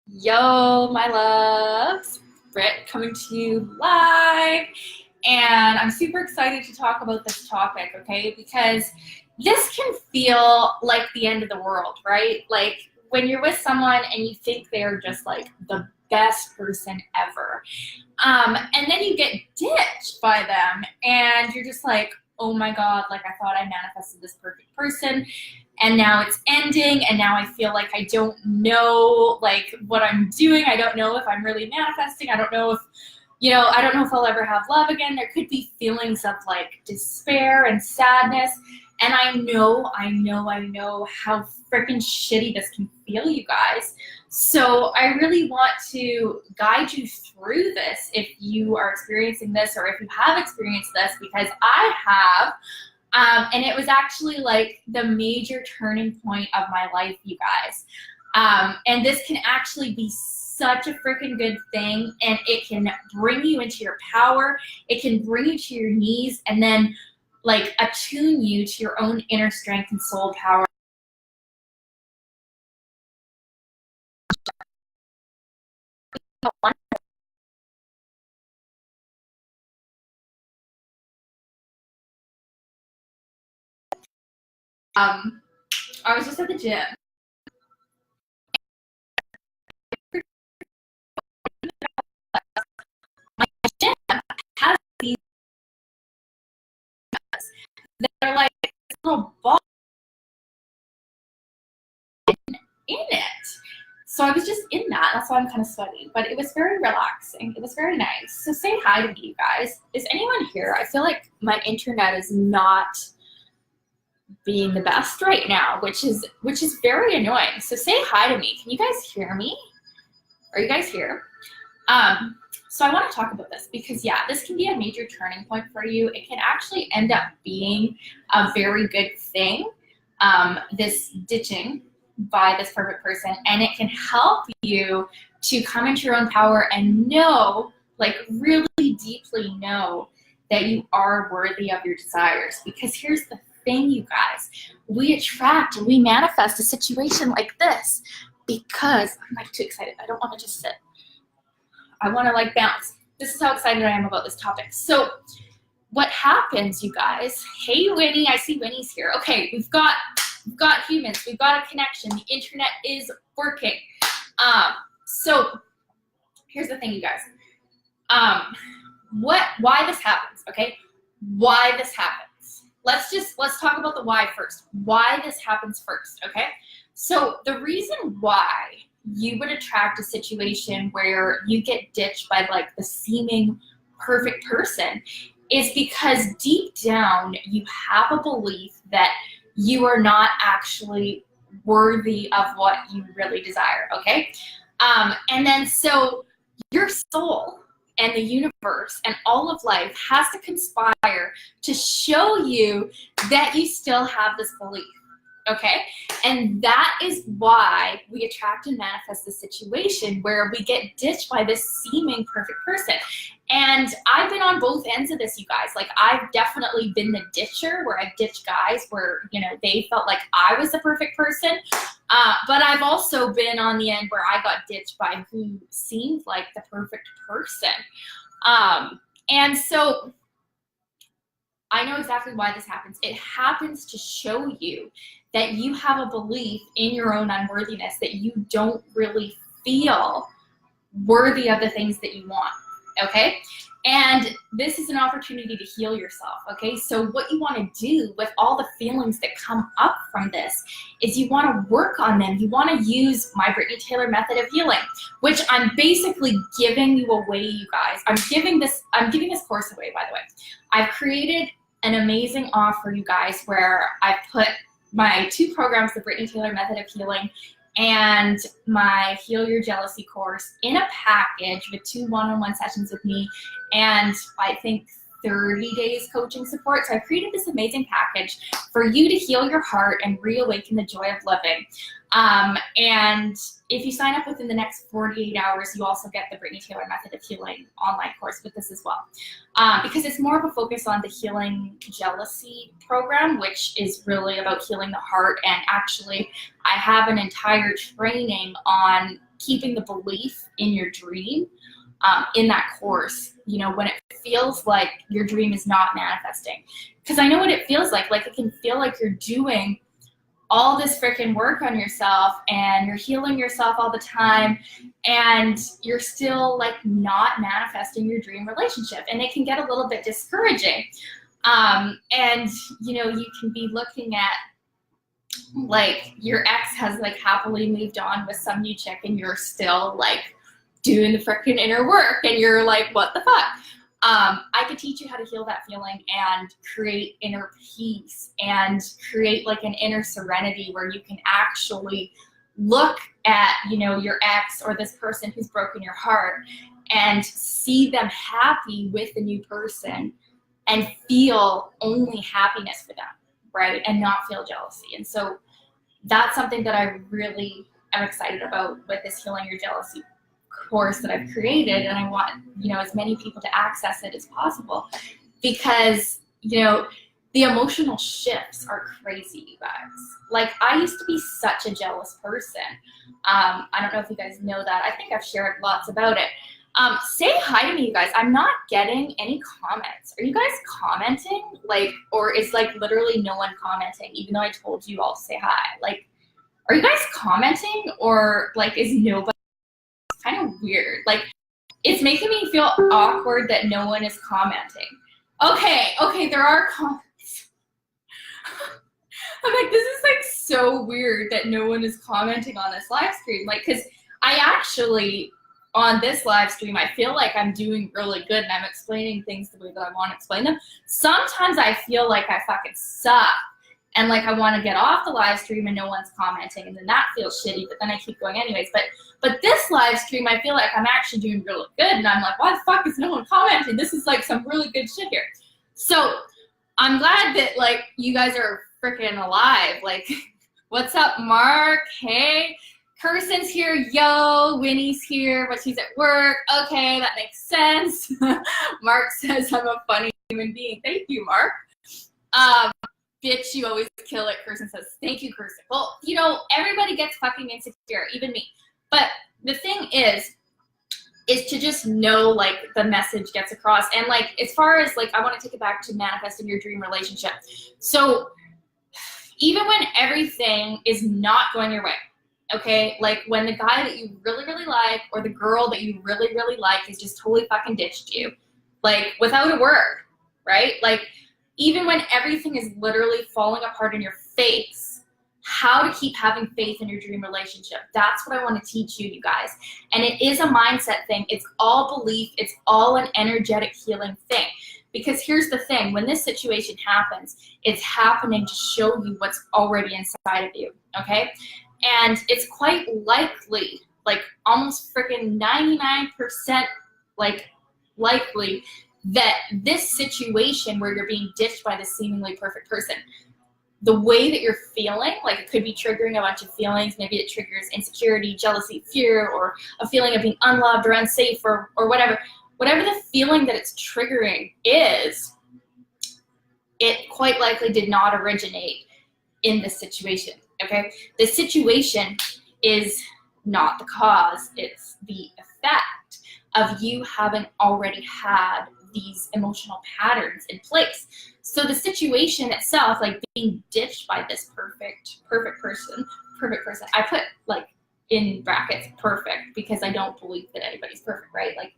Yo, my loves, Britt coming to you live, and I'm super excited to talk about this topic, okay? Because this can feel like the end of the world, right? Like when you're with someone and you think they're just like the best person ever, and then you get ditched by them, and you're just like, oh my God, like I thought I manifested this perfect person, and now it's ending, and now I feel like I don't know like what I'm doing. I don't know if I'm really manifesting. I don't know if I don't know if I'll ever have love again. There could be feelings of like despair and sadness. And I know how freaking shitty this can feel, you guys. So I really want to guide you through this if you are experiencing this or if you have experienced this, because I have. And it was actually like the major turning point of my life, you guys. And this can actually be such a freaking good thing, and it can bring you into your power. It can bring you to your knees and then like attune you to your own inner strength and soul power. I was just at the gym. My gym has these that are like little balls in it. So I was just in that. That's why I'm kind of sweaty. But it was very relaxing. It was very nice. So say hi to me, you guys. Is anyone here? I feel like my internet is not being the best right now, which is very annoying. So say hi to me. Can you guys hear me? Are you guys here? So I want to talk about this because, yeah, this can be a major turning point for you. It can actually end up being a very good thing, this ditching by this perfect person, and it can help you to come into your own power and know, like really deeply know, that you are worthy of your desires. Because here's the thing, you guys, we attract and we manifest a situation like this because I'm like too excited. I don't want to just sit. I want to like bounce. This is how excited I am about this topic. So what happens, you guys? Hey, Winnie, I see Winnie's here. Okay, we've got humans. We've got a connection. The internet is working. So here's the thing, you guys. Why this happens, okay? Why this happens. Let's talk about the why first. Why this happens first, okay? So the reason why you would attract a situation where you get ditched by like the seeming perfect person is because deep down you have a belief that you are not actually worthy of what you really desire, okay? And then so your soul and the universe and all of life has to conspire to show you that you still have this belief. Okay, and that is why we attract and manifest the situation where we get ditched by this seeming perfect person. And I've been on both ends of this, you guys. Like, I've definitely been the ditcher, where I've ditched guys where, they felt like I was the perfect person. But I've also been on the end where I got ditched by who seemed like the perfect person. And so I know exactly why this happens. It happens to show you that you have a belief in your own unworthiness, that you don't really feel worthy of the things that you want, okay? And this is an opportunity to heal yourself, okay? So what you want to do with all the feelings that come up from this is you want to work on them. You want to use my Britney Taylor method of healing, which I'm basically giving you away, you guys. I'm giving this course away, by the way. I've created an amazing offer, you guys, where I put my 2 programs, the Britney Taylor method of healing and my Heal Your Jealousy course, in a package with 2 one-on-one sessions with me and I think 30 days coaching support. So I created this amazing package for you to heal your heart and reawaken the joy of living. And if you sign up within the next 48 hours, you also get the Britney Taylor Method of Healing online course with this as well. Because it's more of a focus on the Healing Jealousy program, which is really about healing the heart. And actually, I have an entire training on keeping the belief in your dream in that course, you know, when it feels like your dream is not manifesting. Because I know what it feels like. Like, it can feel like you're doing all this freaking work on yourself and you're healing yourself all the time and you're still like not manifesting your dream relationship, and it can get a little bit discouraging. And you know, you can be looking at like your ex has like happily moved on with some new chick and you're still like doing the freaking inner work and you're like, what the fuck? I could teach you how to heal that feeling and create inner peace and create like an inner serenity where you can actually look at, you know, your ex or this person who's broken your heart and see them happy with the new person and feel only happiness for them, right? And not feel jealousy. And so that's something that I really am excited about with this Healing Your Jealousy course that I've created, and I want, you know, as many people to access it as possible, because, you know, the emotional shifts are crazy, you guys. Like, I used to be such a jealous person. I don't know if you guys know that. I think I've shared lots about it. Say hi to me, you guys. I'm not getting any comments. Are you guys commenting? Like, or is like literally no one commenting, even though I told you all to say hi? Like, are you guys commenting, or like is nobody? Kind of weird. Like, it's making me feel awkward that no one is commenting. Okay, there are comments. I'm like, this is like so weird that no one is commenting on this live stream. Like, because I actually, on this live stream, I feel like I'm doing really good and I'm explaining things the way that I want to explain them. Sometimes I feel like I fucking suck and like I want to get off the live stream and no one's commenting, and then that feels shitty, but then I keep going anyways. But this live stream, I feel like I'm actually doing really good, and I'm like, why the fuck is no one commenting? This is like some really good shit here. So I'm glad that like you guys are freaking alive. Like, what's up, Mark? Hey, Kirsten's here. Yo, Winnie's here, but she's at work. Okay, that makes sense. Mark says I'm a funny human being. Thank you, Mark. Bitch, you always kill it. Kirsten says, thank you, Kirsten. Well, you know, everybody gets fucking insecure, even me. But the thing is to just know, like, the message gets across. And, like, as far as, like, I want to take it back to manifesting your dream relationship. So even when everything is not going your way, okay, like when the guy that you really, really like or the girl that you really, really like has just totally fucking ditched you, like, without a word, right? Like, even when everything is literally falling apart in your face, how to keep having faith in your dream relationship. That's what I want to teach you, you guys. And it is a mindset thing. It's all belief. It's all an energetic healing thing. Because here's the thing. When this situation happens, it's happening to show you what's already inside of you, okay? And it's quite likely, like almost freaking 99% like likely, that this situation where you're being ditched by this seemingly perfect person, the way that you're feeling, like it could be triggering a bunch of feelings. Maybe it triggers insecurity, jealousy, fear, or a feeling of being unloved or unsafe or whatever. Whatever the feeling that it's triggering is, it quite likely did not originate in this situation, okay? The situation is not the cause, it's the effect of you having already had these emotional patterns in place. So the situation itself, like being ditched by this perfect person, I put like in brackets perfect because I don't believe that anybody's perfect, right? Like,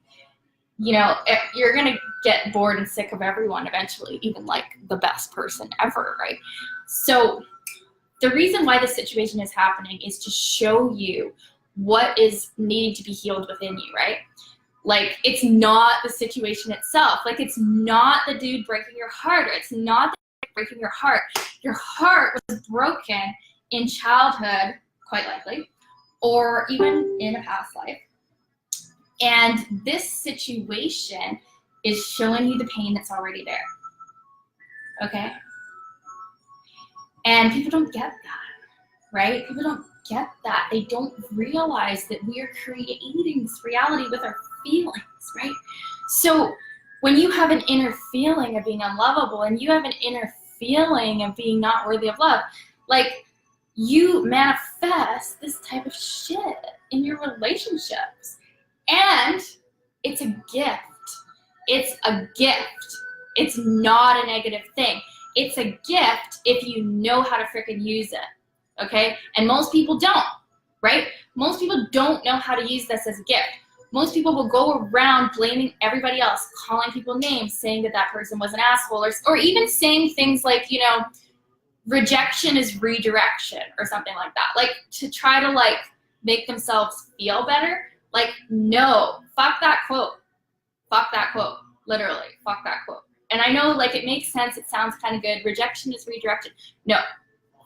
you know, you're gonna get bored and sick of everyone eventually, even like the best person ever, right? So the reason why this situation is happening is to show you what is needing to be healed within you, right? Like, it's not the situation itself. Like, it's not the dude breaking your heart. It's not the dude breaking your heart. Your heart was broken in childhood, quite likely, or even in a past life. And this situation is showing you the pain that's already there, okay? And people don't get that, right? People don't get that. They don't realize that we are creating this reality with our feelings, right? So when you have an inner feeling of being unlovable and you have an inner feeling of being not worthy of love, like, you manifest this type of shit in your relationships. And it's a gift. It's a gift. It's not a negative thing. It's a gift if you know how to freaking use it, okay? And most people don't, right? Most people don't know how to use this as a gift. Most people will go around blaming everybody else, calling people names, saying that that person was an asshole, or even saying things like, you know, rejection is redirection or something like that. Like, to try to, like, make themselves feel better. Like, no, fuck that quote. Fuck that quote. Literally, fuck that quote. And I know, like, it makes sense. It sounds kind of good. Rejection is redirection. No,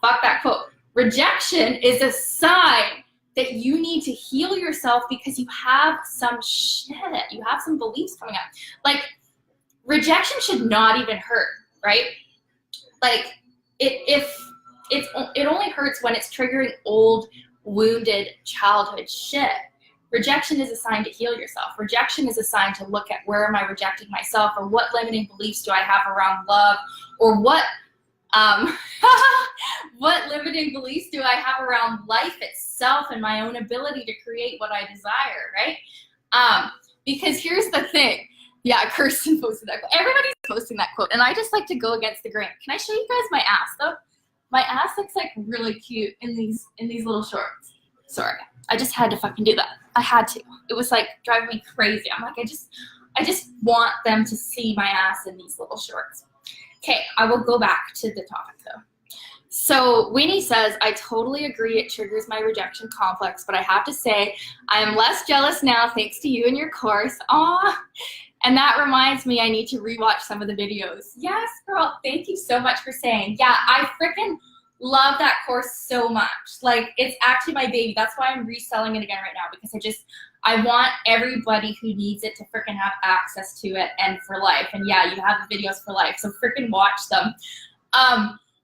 fuck that quote. Rejection is a sign that you need to heal yourself because you have some shit. You have some beliefs coming up. Like, rejection should not even hurt, right? Like, it only hurts when it's triggering old, wounded childhood shit. Rejection is a sign to heal yourself. Rejection is a sign to look at, where am I rejecting myself, or what limiting beliefs do I have around love, or what what limiting beliefs do I have around life itself and my own ability to create what I desire, right? Because here's the thing. Yeah, Kirsten posted that quote. Everybody's posting that quote, and I just like to go against the grain. Can I show you guys my ass, though? My ass looks, like, really cute in these little shorts. Sorry, I just had to fucking do that. I had to. It was, like, driving me crazy. I'm like, I just want them to see my ass in these little shorts. Okay, I will go back to the topic, though. So Winnie says, I totally agree it triggers my rejection complex, but I have to say I am less jealous now thanks to you and your course. Aw. And that reminds me, I need to rewatch some of the videos. Yes, girl, thank you so much for saying. Yeah, I freaking love that course so much. Like, it's actually my baby. That's why I'm reselling it again right now, because I want everybody who needs it to freaking have access to it and for life. And yeah, you have the videos for life, so freaking watch them.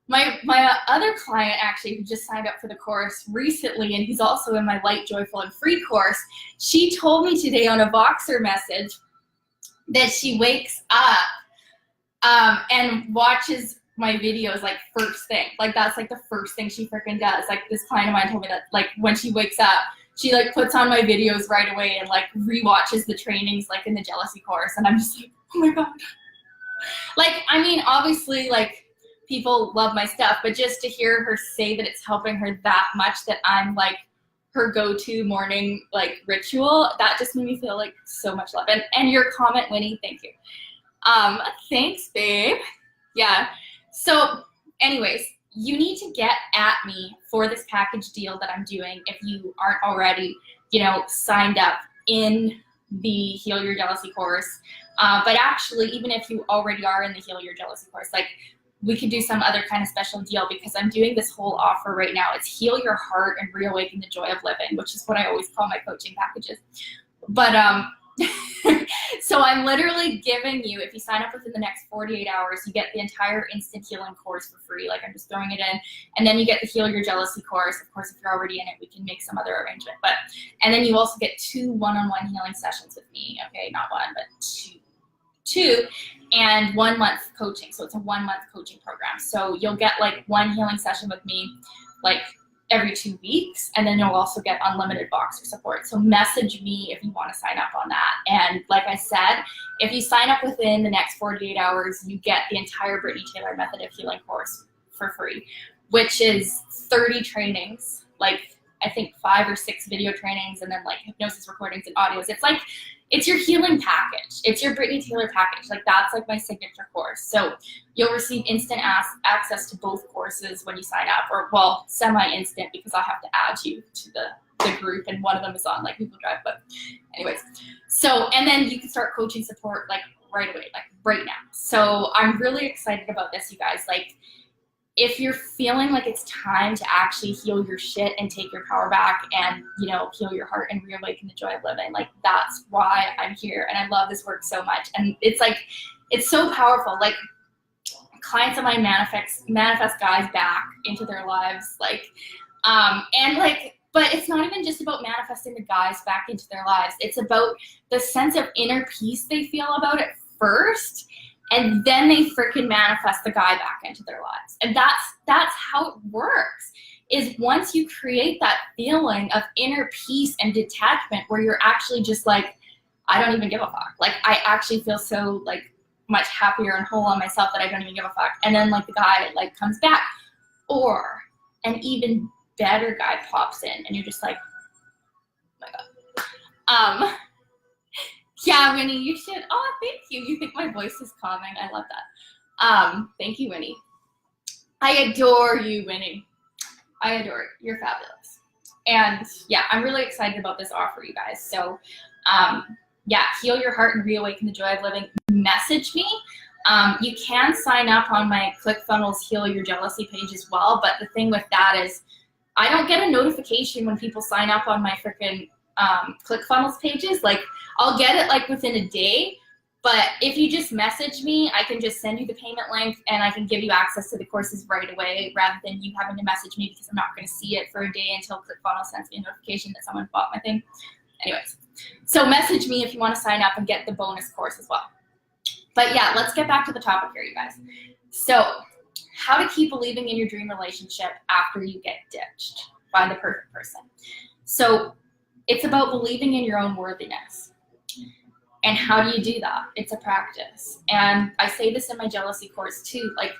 My other client, actually, who just signed up for the course recently, and he's also in my Light, Joyful, and Free course, she told me today on a Voxer message that she wakes up and watches my videos, like, first thing. Like, that's, like, the first thing she freaking does. Like, this client of mine told me that, like, when she wakes up, she, like, puts on my videos right away and, like, rewatches the trainings, like, in the jealousy course. And I'm just like, oh my God. Like, I mean, obviously, like, people love my stuff, but just to hear her say that it's helping her that much, that I'm, like, her go-to morning, like, ritual, that just made me feel, like, so much love. And your comment, Winnie, thank you. Thanks, babe. Yeah. So anyways, you need to get at me for this package deal that I'm doing if you aren't already, you know, signed up in the Heal Your Jealousy course. But actually, even if you already are in the Heal Your Jealousy course, like, we could do some other kind of special deal, because I'm doing this whole offer right now. It's Heal Your Heart and Reawaken the Joy of Living, which is what I always call my coaching packages. But so I'm literally giving you, if you sign up within the next 48 hours, you get the entire instant healing course for free. Like, I'm just throwing it in. And then you get the Heal Your Jealousy course. Of course, if you're already in it, we can make some other arrangement. And then you also get 2 one-on-one healing sessions with me. Okay, not one, but two, and 1 month coaching. So it's a 1 month coaching program. So you'll get, like, 1 healing session with me, like, every 2 weeks, and then you'll also get unlimited Voxer support. So message me if you want to sign up on that. And like I said, if you sign up within the next 48 hours, you get the entire Britney Taylor Method of Healing course for free, which is 30 trainings, like, I think 5 or 6 video trainings, and then, like, hypnosis recordings and audios. It's like, it's your healing package. It's your Britney Taylor package. Like, that's, like, my signature course. So you'll receive instant access to both courses when you sign up, or, well, semi-instant, because I'll have to add you to the group, and one of them is on, like, Google Drive. But anyways, so, and then you can start coaching support, like, right away, like, right now. So I'm really excited about this, you guys. Like, if you're feeling like it's time to actually heal your shit and take your power back and, you know, heal your heart and reawaken the joy of living, like, that's why I'm here. And I love this work so much. And it's, like, it's so powerful. Like, clients of mine manifest guys back into their lives, like, and, like, but it's not even just about manifesting the guys back into their lives. It's about the sense of inner peace they feel about it first, and then they freaking manifest the guy back into their lives. And that's how it works. is once you create that feeling of inner peace and detachment where you're actually just like, I don't even give a fuck. Like, I actually feel so like much happier and whole on myself that I don't even give a fuck. And then like the guy like comes back, or an even better guy pops in and you're just like, oh my God. Yeah, Winnie, you should. Oh, thank you. You think my voice is calming? I love that. Thank you, Winnie. I adore you, Winnie. I adore you. You're fabulous. And yeah, I'm really excited about this offer, you guys. So yeah, heal your heart and reawaken the joy of living. Message me. You can sign up on my ClickFunnels Heal Your Jealousy page as well. But the thing with that is I don't get a notification when people sign up on my freaking ClickFunnels pages. Like, I'll get it like within a day, but if you just message me, I can just send you the payment link and I can give you access to the courses right away rather than you having to message me, because I'm not going to see it for a day until ClickFunnels sends me a notification that someone bought my thing. Anyways, so message me if you want to sign up and get the bonus course as well. But yeah, let's get back to the topic here, you guys. So how to keep believing in your dream relationship after you get ditched by the perfect person. So it's about believing in your own worthiness. And how do you do that? It's a practice. And I say this in my jealousy course too, like,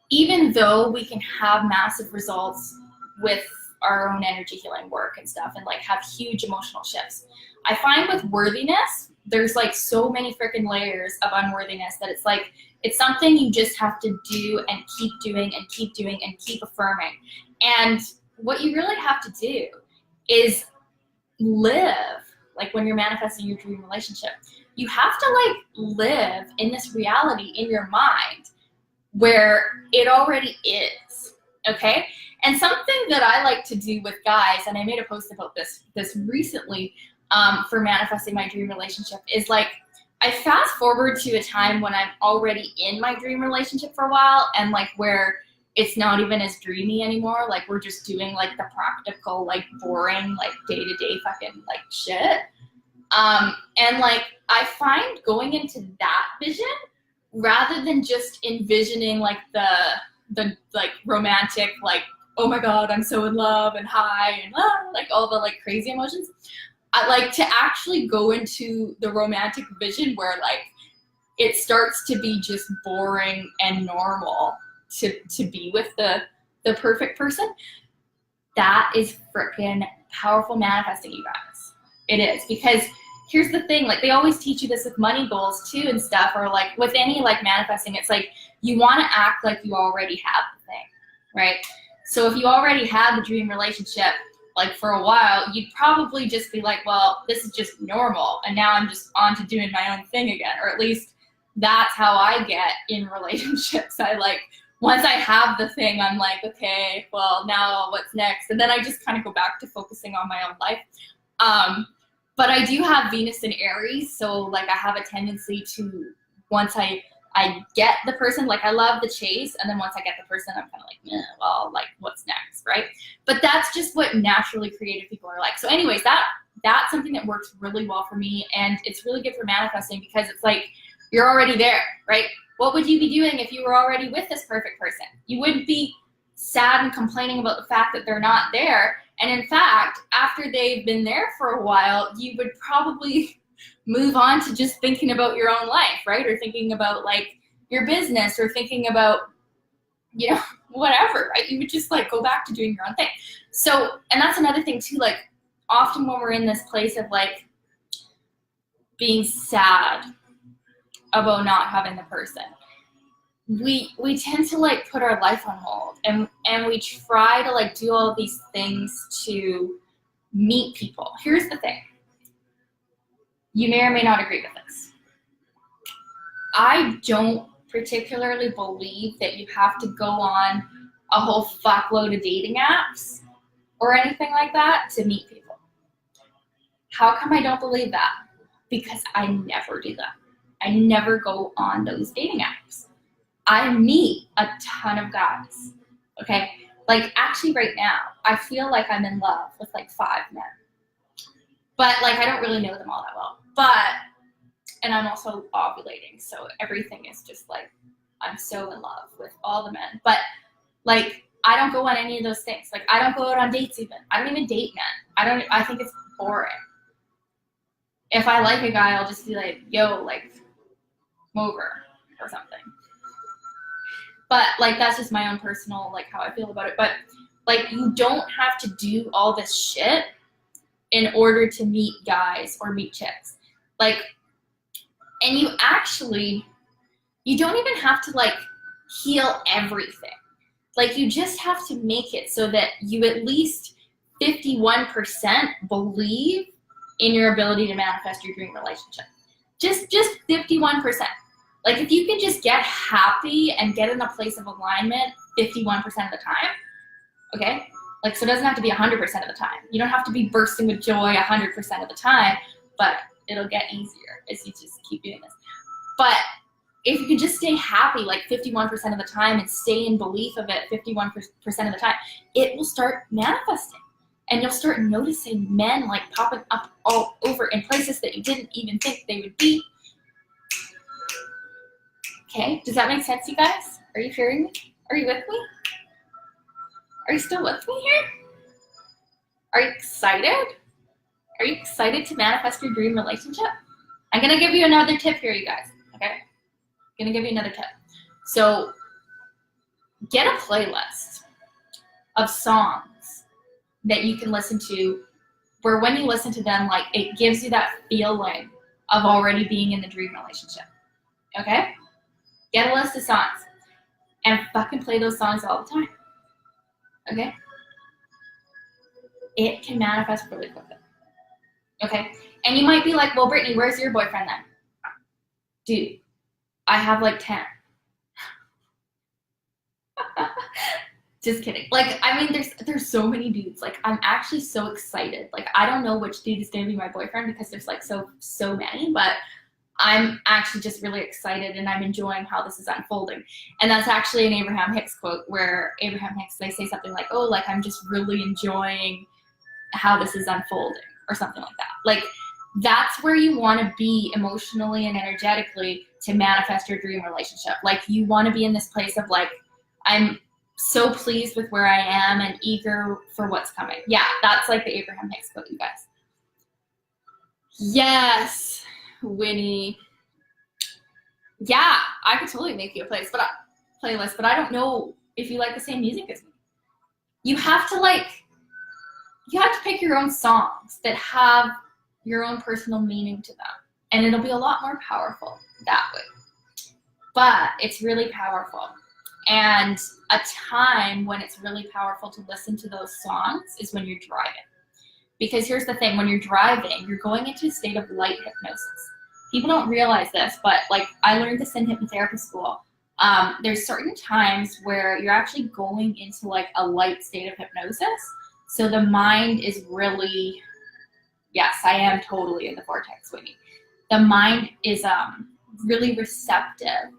even though we can have massive results with our own energy healing work and stuff and like have huge emotional shifts, I find with worthiness, there's like so many freaking layers of unworthiness that it's like, it's something you just have to do and keep doing and keep doing and keep affirming. And what you really have to do is live, like when you're manifesting your dream relationship, you have to like live in this reality in your mind where it already is, okay? And something that I like to do with guys, and I made a post about this recently for manifesting my dream relationship, is like, I fast forward to a time when I'm already in my dream relationship for a while and like where it's not even as dreamy anymore. Like, we're just doing like the practical, like boring, like day-to-day fucking like shit. And like, I find going into that vision rather than just envisioning like the like romantic, like, oh my God, I'm so in love and high and like all the like crazy emotions. I like to actually go into the romantic vision where like it starts to be just boring and normal to be with the perfect person. That is freaking powerful manifesting, you guys. It is, because here's the thing, like they always teach you this with money goals too and stuff, or like with any like manifesting, it's like you want to act like you already have the thing, right? So if you already had the dream relationship, like for a while, you'd probably just be like, well, this is just normal, and now I'm just on to doing my own thing again. Or at least that's how I get in relationships. I like, once I have the thing, I'm like, okay, well, now what's next? And then I just kind of go back to focusing on my own life. But I do have Venus in Aries, so like I have a tendency to, once I get the person, like I love the chase, and then once I get the person, I'm kind of like, well, like what's next, right? But that's just what naturally creative people are like. So anyways, that's something that works really well for me, and it's really good for manifesting because it's like you're already there, right? What would you be doing if you were already with this perfect person? You wouldn't be sad and complaining about the fact that they're not there. And in fact, after they've been there for a while, you would probably move on to just thinking about your own life, right? Or thinking about like your business, or thinking about, you know, whatever, right? You would just like go back to doing your own thing. So, and that's another thing too, like often when we're in this place of like being sad about not having the person, we tend to like put our life on hold, and we try to like do all these things to meet people. Here's the thing. You may or may not agree with this. I don't particularly believe that you have to go on a whole fuckload of dating apps or anything like that to meet people. How come I don't believe that? Because I never do that. I never go on those dating apps. I meet a ton of guys, okay? Like actually right now, I feel like I'm in love with like 5 men. But like I don't really know them all that well. And I'm also ovulating, so everything is just like, I'm so in love with all the men. But like I don't go on any of those things. Like, I don't go out on dates even. I don't even date men. I think it's boring. If I like a guy, I'll just be like, yo, like, come over or something. But, like, that's just my own personal, like, how I feel about it. But, like, you don't have to do all this shit in order to meet guys or meet chicks. Like, and you don't even have to, like, heal everything. Like, you just have to make it so that you at least 51% believe in your ability to manifest your dream relationship. Just 51%. Like, if you can just get happy and get in a place of alignment 51% of the time, okay? Like, so it doesn't have to be 100% of the time. You don't have to be bursting with joy 100% of the time, but it'll get easier as you just keep doing this. But if you can just stay happy like 51% of the time and stay in belief of it 51% of the time, it will start manifesting. And you'll start noticing men like popping up all over in places that you didn't even think they would be. Okay, does that make sense, you guys? Are you hearing me? Are you with me? Are you still with me here? Are you excited? Are you excited to manifest your dream relationship? I'm gonna give you another tip here, you guys, okay? I'm gonna give you another tip. So get a playlist of songs that you can listen to where when you listen to them, like, it gives you that feeling of already being in the dream relationship, okay? Get a list of songs and fucking play those songs all the time, okay? It can manifest really quickly, okay? And you might be like, well, Brittany, where's your boyfriend then? Dude, I have like 10. Just kidding. Like, I mean, there's so many dudes. Like, I'm actually so excited. Like, I don't know which dude is gonna be my boyfriend because there's like so many, but I'm actually just really excited and I'm enjoying how this is unfolding. And that's actually an Abraham Hicks quote where Abraham Hicks, they say something like, oh, like, I'm just really enjoying how this is unfolding or something like that. Like, that's where you want to be emotionally and energetically to manifest your dream relationship. Like, you want to be in this place of like, I'm so pleased with where I am and eager for what's coming. Yeah, that's like the Abraham Hicks quote, you guys. Yes, Winnie. Yeah, I could totally make you a playlist, but I don't know if you like the same music as me. You have to pick your own songs that have your own personal meaning to them, and it'll be a lot more powerful that way. But it's really powerful. And a time when it's really powerful to listen to those songs is when you're driving. Because here's the thing, when you're driving, you're going into a state of light hypnosis. People don't realize this, but like, I learned this in hypnotherapy school. There's certain times where you're actually going into like a light state of hypnosis. So the mind is really, yes, I am totally in the vortex, Whitney. The mind is really receptive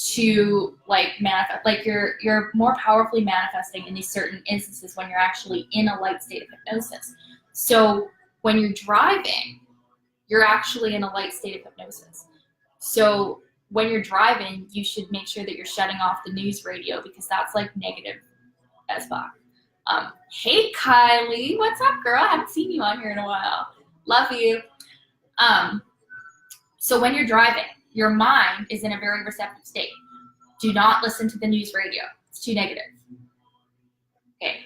to like manifest, like you're more powerfully manifesting in these certain instances when you're actually in a light state of hypnosis. So when you're driving, you're actually in a light state of hypnosis. So when you're driving, you should make sure that you're shutting off the news radio because that's like negative as fuck. Hey Kylie, what's up, girl? I haven't seen you on here in a while. Love you. So when you're driving, your mind is in a very receptive state. Do not listen to the news radio. It's too negative. Okay.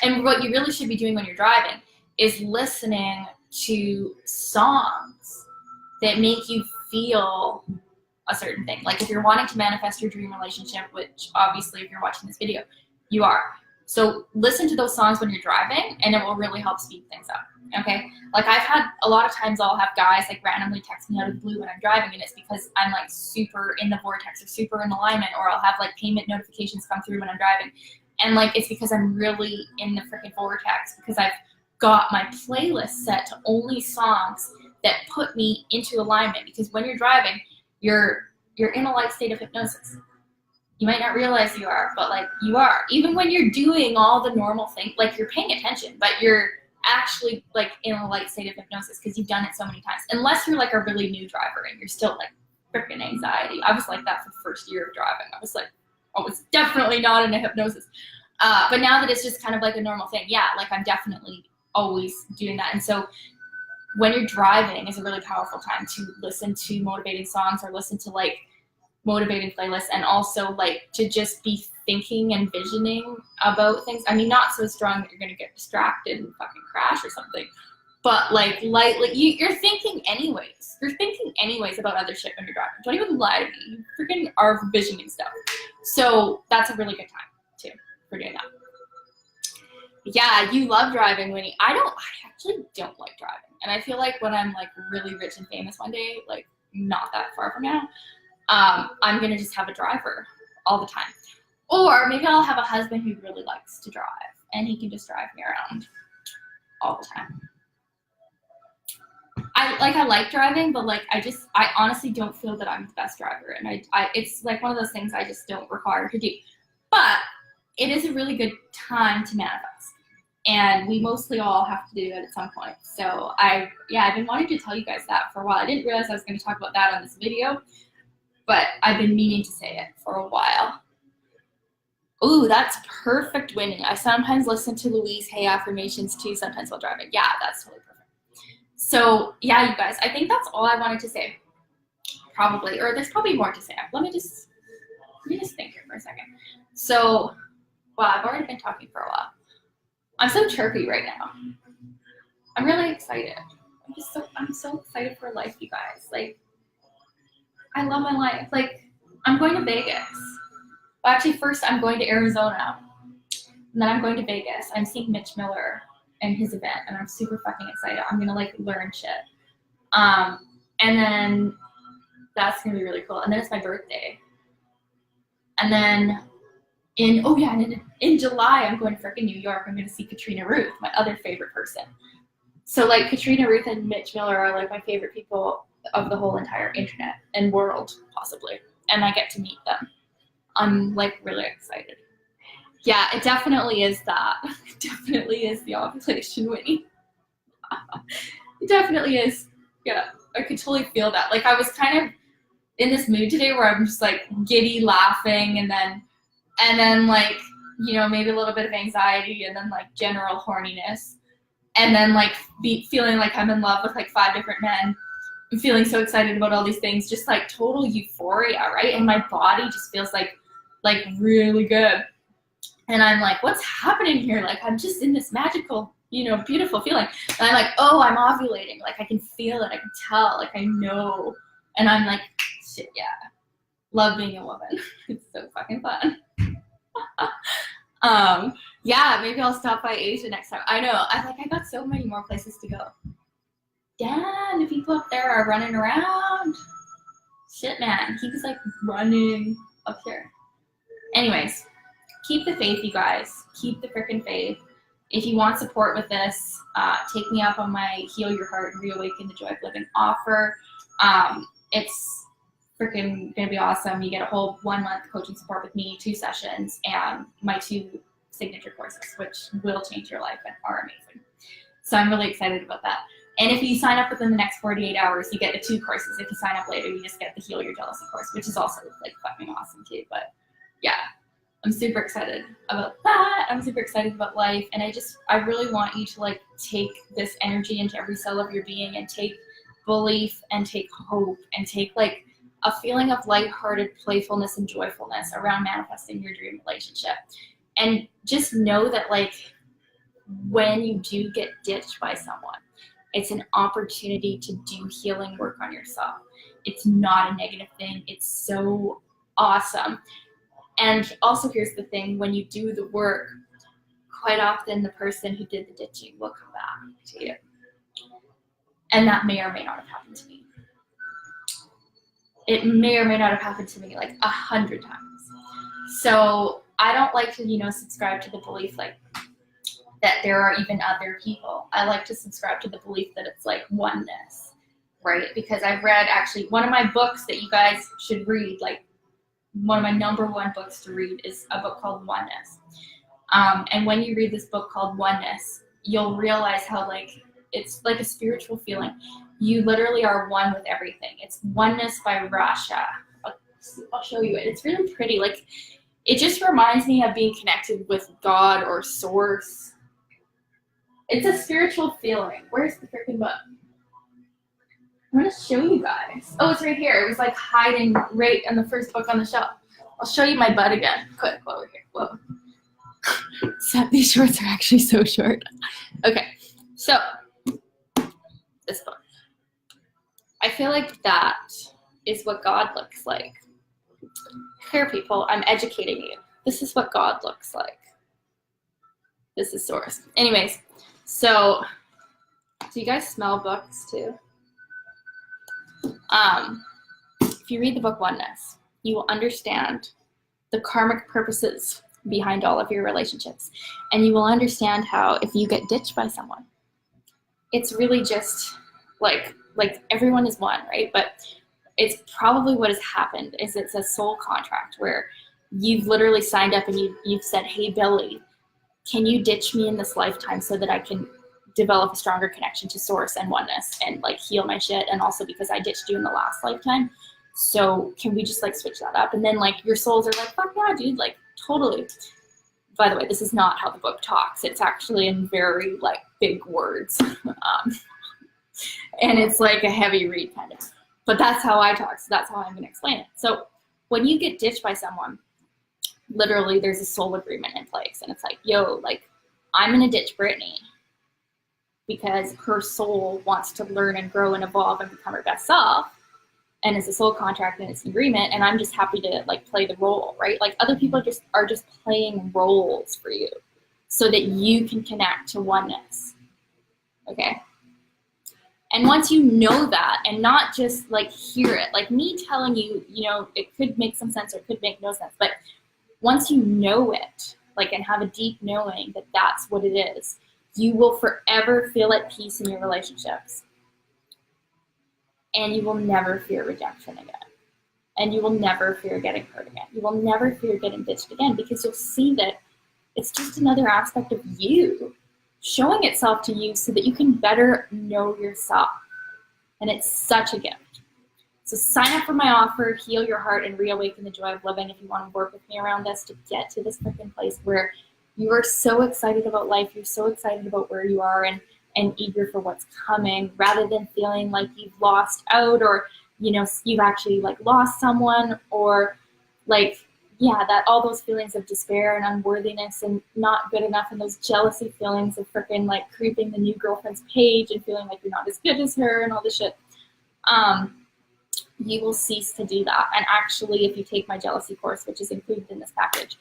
And what you really should be doing when you're driving is listening to songs that make you feel a certain thing. Like if you're wanting to manifest your dream relationship, which obviously if you're watching this video, you are. So listen to those songs when you're driving and it will really help speed things up. Okay, like I've had a lot of times I'll have guys like randomly text me out of the blue when I'm driving, and it's because I'm like super in the vortex or super in alignment, or I'll have like payment notifications come through when I'm driving, and like it's because I'm really in the freaking vortex because I've got my playlist set to only songs that put me into alignment. Because when you're driving, you're in a light state of hypnosis. You might not realize you are, but like you are. Even when you're doing all the normal things, like you're paying attention, but you're actually like in a light state of hypnosis because you've done it so many times. Unless you're like a really new driver and you're still like freaking anxiety. I was like that for the first year of driving. I was like, I was definitely not in a hypnosis. But now that it's just kind of like a normal thing, yeah, like I'm definitely always doing that. And so when you're driving is a really powerful time to listen to motivating songs or listen to like motivating playlists, and also like to just be thinking and visioning about things. I mean, not so strong that you're gonna get distracted and fucking crash or something, but like lightly, you're thinking anyways. You're thinking anyways about other shit when you're driving. Don't even lie to me. You freaking are visioning stuff. So that's a really good time too for doing that. Yeah, you love driving, Winnie. I actually don't like driving. And I feel like when I'm like really rich and famous one day, like not that far from now, I'm gonna just have a driver all the time. Or maybe I'll have a husband who really likes to drive and he can just drive me around all the time. I like driving, but like I honestly don't feel that I'm the best driver, and it's like one of those things I just don't require to do. But it is a really good time to manifest, and we mostly all have to do it at some point. So I've been wanting to tell you guys that for a while. I didn't realize I was going to talk about that on this video, but I've been meaning to say it for a while. Ooh, that's perfect, Winnie. I sometimes listen to Louise Hay affirmations too, sometimes while driving. Yeah, that's totally perfect. So yeah, you guys, I think that's all I wanted to say. Probably, or there's probably more to say. Let me just think here for a second. So, wow, I've already been talking for a while. I'm so chirpy right now. I'm really excited. I'm so excited for life, you guys. Like, I love my life. Like, I'm going to Vegas. Well, actually, first I'm going to Arizona, and then I'm going to Vegas. I'm seeing Mitch Miller and his event, and I'm super fucking excited. I'm gonna like learn shit. And then that's gonna be really cool. And then it's my birthday. And then in July, I'm going to freaking New York. I'm gonna see Katrina Ruth, my other favorite person. So like Katrina Ruth and Mitch Miller are like my favorite people of the whole entire internet and world, possibly. And I get to meet them. I'm like really excited. Yeah, it definitely is that. It definitely is the ovulation, Winnie. It definitely is. Yeah, I could totally feel that. Like I was kind of in this mood today where I'm just like giddy laughing, and then like, you know, maybe a little bit of anxiety, and then like general horniness, and then like feeling like I'm in love with like 5 different men. I'm feeling so excited about all these things, just like total euphoria, right? And my body just feels like really good. And I'm like, what's happening here? Like, I'm just in this magical, you know, beautiful feeling. And I'm like, oh, I'm ovulating. Like, I can feel it. I can tell. Like, I know. And I'm like, shit, yeah. Love being a woman. It's so fucking fun. Yeah, maybe I'll stop by Asia next time. I know. I got so many more places to go. Damn, the people up there are running around. Shit, man. He was, like, running up here. Anyways. Keep the faith, you guys. Keep the freaking faith. If you want support with this, take me up on my Heal Your Heart and Reawaken the Joy of Living offer. It's freaking gonna be awesome. You get a whole 1-month coaching support with me, 2 sessions, and my 2 signature courses, which will change your life and are amazing. So I'm really excited about that. And if you sign up within the next 48 hours, you get the 2 courses. If you sign up later, you just get the Heal Your Jealousy course, which is also like fucking awesome too. But yeah. I'm super excited about that. I'm super excited about life. And I really want you to like take this energy into every cell of your being, and take belief and take hope and take like a feeling of lighthearted playfulness and joyfulness around manifesting your dream relationship. And just know that like when you do get ditched by someone, it's an opportunity to do healing work on yourself. It's not a negative thing. It's so awesome. And also, here's the thing, when you do the work, quite often the person who did the ditching will come back to you. And that may or may not have happened to me. It may or may not have happened to me like 100 times. So I don't like to, you know, subscribe to the belief like that there are even other people. I like to subscribe to the belief that it's like oneness, right? Because I've read actually one of my books that you guys should read, like one of my #1 books to read is a book called Oneness. And when you read this book called Oneness, you'll realize how like it's like a spiritual feeling. You literally are one with everything. It's Oneness by Rasha. I'll show you it. It's really pretty. Like It just reminds me of being connected with God or source. It's a spiritual feeling. Where's the freaking book? I'm going to show you guys. Oh, it's right here. It was like hiding right in the first book on the shelf. I'll show you my butt again. Quick, over here. Whoa. These shorts are actually so short. Okay, so this book. I feel like that is what God looks like. Here, people, I'm educating you. This is what God looks like. This is source. Anyways, so do you guys smell books too? If you read the book Oneness, you will understand the karmic purposes behind all of your relationships. And you will understand how if you get ditched by someone, it's really just like everyone is one, right? But it's probably what has happened is it's a soul contract where you've literally signed up and you've said, hey, Billy, can you ditch me in this lifetime so that I can develop a stronger connection to source and oneness and like heal my shit? And also because I ditched you in the last lifetime. So can we just like switch that up? And then like your souls are like, fuck yeah, dude, like totally. By the way, this is not how the book talks. It's actually in very like big words. And it's like a heavy read kind of. But that's how I talk, so that's how I'm gonna explain it. So when you get ditched by someone, literally there's a soul agreement in place. And it's like, yo, like I'm gonna ditch Britney because her soul wants to learn and grow and evolve and become her best self. And it's a soul contract and it's an agreement. And I'm just happy to like play the role, right? Like other people are just playing roles for you so that you can connect to oneness, okay? And once you know that and not just like hear it, like me telling you, you know, it could make some sense or it could make no sense. But once you know it, like, and have a deep knowing that that's what it is, you will forever feel at peace in your relationships. And you will never fear rejection again. And you will never fear getting hurt again. You will never fear getting ditched again because you'll see that it's just another aspect of you showing itself to you so that you can better know yourself. And it's such a gift. So sign up for my offer, Heal Your Heart and Reawaken the Joy of Living if you want to work with me around this to get to this freaking place where you are so excited about life, you're so excited about where you are and eager for what's coming rather than feeling like you've lost out or, you know, you've actually like lost someone or like, yeah, that all those feelings of despair and unworthiness and not good enough and those jealousy feelings of freaking like creeping the new girlfriend's page and feeling like you're not as good as her and all this shit. You will cease to do that. And actually, if you take my jealousy course, which is included in this package,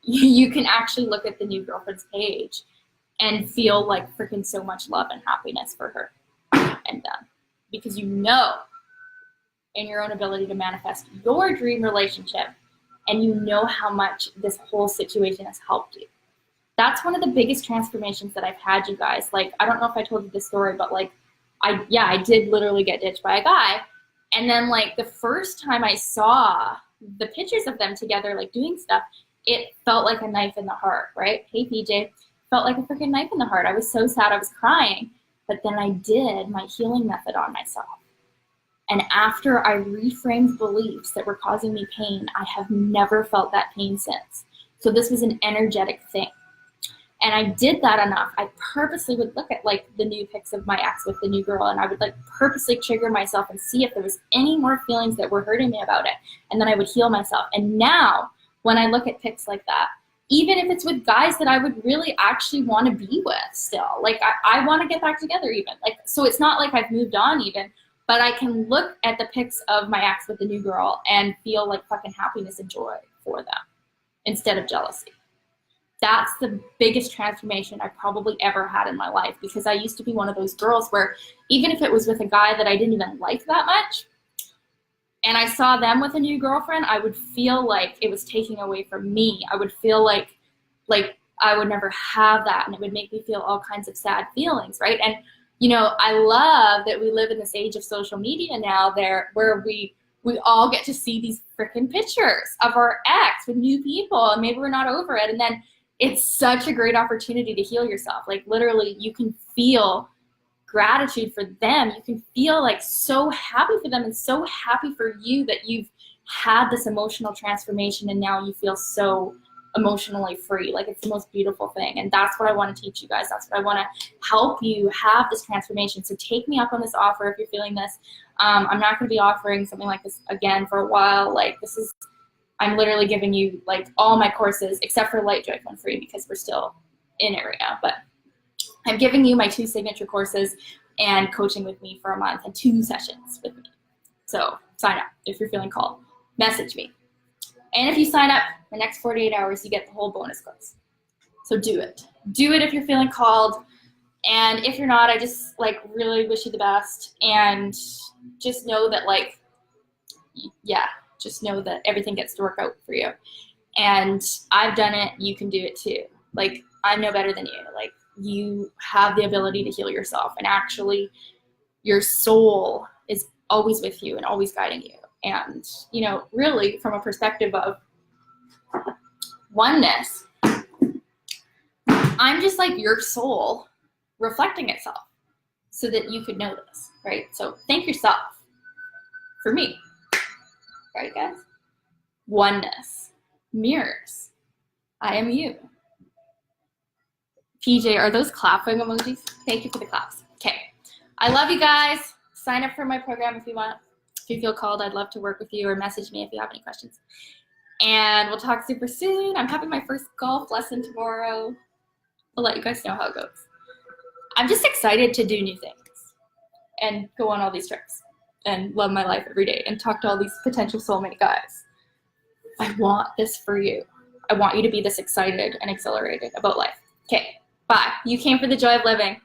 you can actually look at the new girlfriend's page and feel like freaking so much love and happiness for her and them. Because you know in your own ability to manifest your dream relationship and you know how much this whole situation has helped you. That's one of the biggest transformations that I've had, you guys. Like, I don't know if I told you this story, but like, I did literally get ditched by a guy. And then like the first time I saw the pictures of them together, like doing stuff, it felt like a knife in the heart, right? Hey, PJ, felt like a freaking knife in the heart. I was so sad, I was crying. But then I did my healing method on myself. And after I reframed beliefs that were causing me pain, I have never felt that pain since. So this was an energetic thing. And I did that enough. I purposely would look at like the new pics of my ex with the new girl, and I would like purposely trigger myself and see if there was any more feelings that were hurting me about it. And then I would heal myself. And now when I look at pics like that, even if it's with guys that I would really actually want to be with still, like I want to get back together even. Like, so it's not like I've moved on even, but I can look at the pics of my ex with the new girl and feel like fucking happiness and joy for them instead of jealousy. That's the biggest transformation I probably ever had in my life, because I used to be one of those girls where even if it was with a guy that I didn't even like that much, and I saw them with a new girlfriend, I would feel like it was taking away from me. I would feel like I would never have that, and it would make me feel all kinds of sad feelings, right? And you know, I love that we live in this age of social media now where we all get to see these freaking pictures of our ex with new people, and maybe we're not over it. And then it's such a great opportunity to heal yourself. Like literally you can feel gratitude for them. You can feel like so happy for them and so happy for you that you've had this emotional transformation and now you feel so emotionally free. Like, it's the most beautiful thing. And that's what I want to teach you guys. That's what I want to help you have, this transformation. So take me up on this offer if you're feeling this. I'm not going to be offering something like this again for a while. Like, this is, I'm literally giving you like all my courses except for Light Joy Fun Free because we're still in it right now. But I'm giving you my 2 signature courses and coaching with me for a month and 2 sessions with me. So sign up if you're feeling called. Message me. And if you sign up the next 48 hours, you get the whole bonus course. So do it. Do it if you're feeling called. And if you're not, I just like really wish you the best. And just know that, like, yeah, just know that everything gets to work out for you. And I've done it. You can do it too. Like, I'm no better than you. Like, you have the ability to heal yourself. And actually, your soul is always with you and always guiding you. And, you know, really from a perspective of oneness, I'm just like your soul reflecting itself so that you could know this, right? So thank yourself for me, right, guys? Oneness, mirrors, I am you. PJ, are those clapping emojis? Thank you for the claps. Okay, I love you guys. Sign up for my program if you want. If you feel called, I'd love to work with you, or message me if you have any questions. And we'll talk super soon. I'm having my first golf lesson tomorrow. I'll let you guys know how it goes. I'm just excited to do new things and go on all these trips and love my life every day and talk to all these potential soulmate guys. I want this for you. I want you to be this excited and exhilarated about life. Okay, bye. You came for the joy of living.